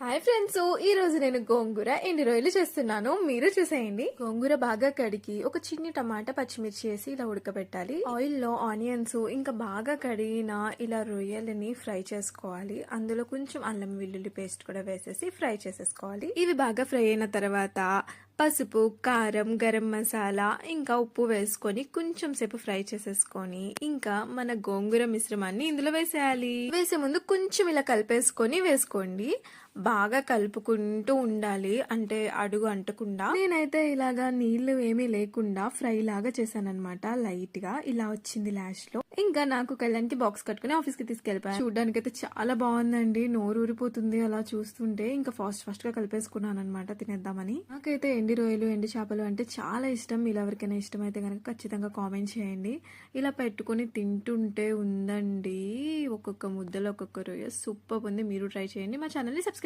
Hi friends, ఈ రోజు నేను గోంగూర ఎండి రొయ్యలు చేస్తున్నాను. మీరు చూసేయండి. గోంగూర బాగా కడిగి ఒక చిన్ని టమాటా పచ్చిమిర్చి వేసి ఇలా ఉడకబెట్టాలి. ఆయిల్ లో ఆనియన్స్ ఇంకా బాగా కడిగిన ఇలా రొయ్యలని ఫ్రై చేసుకోవాలి. అందులో కొంచెం అల్లం వెల్లుల్లి పేస్ట్ కూడా వేసేసి ఫ్రై చేసేసుకోవాలి. ఇవి బాగా ఫ్రై అయిన తర్వాత పసుపు, కారం, గరం మసాలా ఇంకా ఉప్పు వేసుకొని కొంచెం సేపు ఫ్రై చేసేసుకొని ఇంకా మన గోంగూర మిశ్రమాన్ని ఇందులో వేసేయాలి. వేసే ముందు కొంచెం ఇలా కలిపేసుకొని వేసుకోండి. బాగా కలుపుకుంటూ ఉండాలి, అంటే అడుగు అంటకుండా. నేనైతే ఇలాగా నీళ్లు ఏమీ లేకుండా ఫ్రై లాగా చేశాను అనమాట. లైట్ గా ఇలా వచ్చింది లాస్ట్ లో. ఇంకా నాకు కళ్యాణ్కి బాక్స్ కట్టుకుని ఆఫీస్ కి తీసుకెళ్ళిపోయాను. చూడడానికి అయితే చాలా బాగుందండి, నోరు ఊరిపోతుంది అలా చూస్తుంటే. ఇంకా ఫాస్ట్ గా కలిపేసుకున్నాను అనమాట తినేద్దామని. నాకైతే ఎండి రొయ్యలు, ఎండి చేపలు అంటే చాలా ఇష్టం. ఇలా ఎవరికైనా ఇష్టం అయితే కనుక ఖచ్చితంగా కామెంట్ చేయండి. ఇలా పెట్టుకుని తింటుంటే ఉందండి ఒక్కొక్క ముద్దలో ఒక్కొక్క రొయ్య సూపర్ ఉంది. మీరు ట్రై చేయండి. మా ఛానల్ ని సబ్స్క్రైబ్